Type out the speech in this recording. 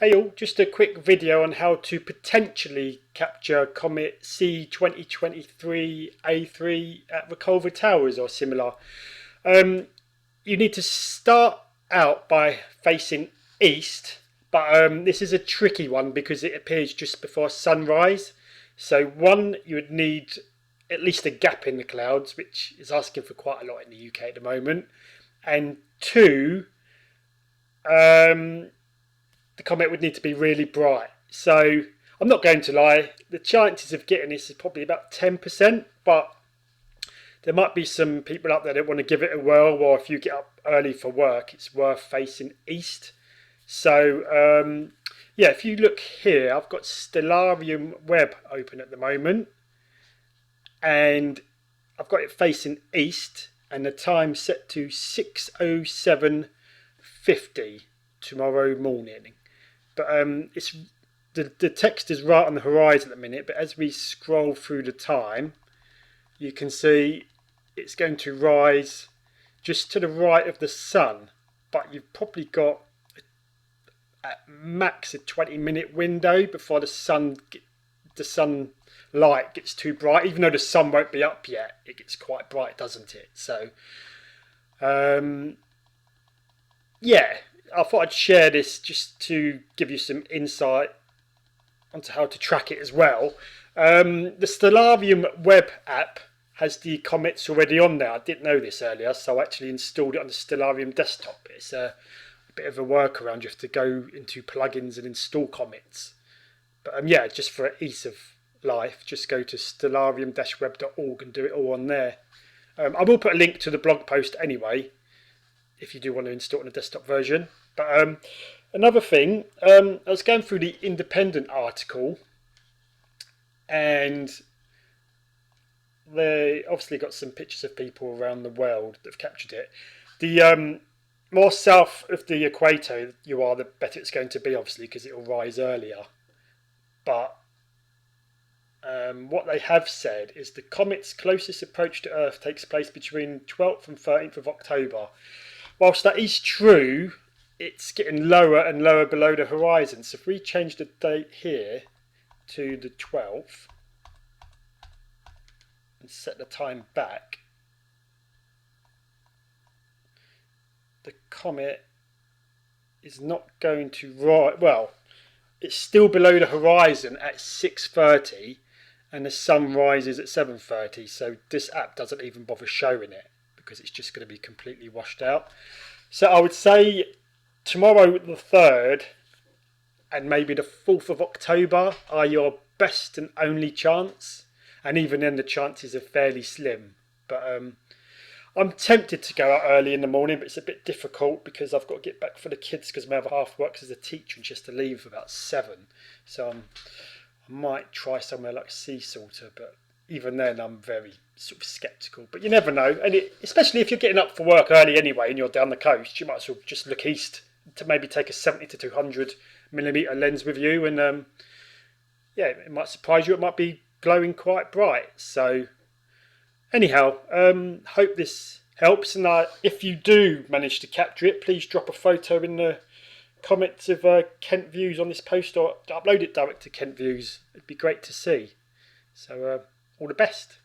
Hey all, just a quick video on how to potentially capture Comet C 2023 A3 at Reculver Towers or similar. You need to start out by facing east, but this is a tricky one because it appears just before sunrise. So one, you would need at least a gap in the clouds, which is asking for quite a lot in the UK at the moment. And two, the comet would need to be really bright. So I'm not going to lie, the chances of getting this is probably about 10%, but there might be some people out there that want to give it a whirl, or if you get up early for work, it's worth facing east. So yeah, if you look here, I've got Stellarium Web open at the moment, and I've got it facing east, and the time set to 6:07:50 tomorrow morning. But it's the text is right on the horizon at the minute, but as we scroll through the time, you can see it's going to rise just to the right of the sun, but you've probably got at max a 20-minute window before the sunlight gets too bright. Even though the sun won't be up yet, it gets quite bright, doesn't it? So yeah, I thought I'd share this just to give you some insight onto how to track it as well. The Stellarium Web app has the comets already on there. I didn't know this earlier, so I actually installed it on the Stellarium desktop. It's a bit of a workaround. You have to go into plugins and install comets. But yeah, just for ease of life, just go to stellarium-web.org and do it all on there. I will put a link to the blog post anyway, if you do want to install it on a desktop version. But another thing, I was going through the Independent article, and they obviously got some pictures of people around the world that have captured it. The more south of the equator you are, the better it's going to be, obviously, because it will rise earlier. But what they have said is the comet's closest approach to Earth takes place between 12th and 13th of October. Whilst that is true, it's getting lower and lower below the horizon. So if we change the date here to the 12th and set the time back, the comet is not going to rise. Well, it's still below the horizon at 6:30, and the sun rises at 7:30. So this app doesn't even bother showing it because it's just going to be completely washed out. So I would say tomorrow the 3rd and maybe the 4th of October are your best and only chance, and even then the chances are fairly slim. But I'm tempted to go out early in the morning, but it's a bit difficult because I've got to get back for the kids because my other half works as a teacher and she has to leave for about 7. So I might try somewhere like Sea Salter, but even then I'm very sort of sceptical. But you never know, and especially if you're getting up for work early anyway and you're down the coast, you might as well just look east to maybe take a 70 to 200mm lens with you, and yeah, it might surprise you. It might be glowing quite bright. So anyhow, hope this helps, and if you do manage to capture it, please drop a photo in the comments of Kent Views on this post, or upload it direct to Kent Views. It'd be great to see. So all the best.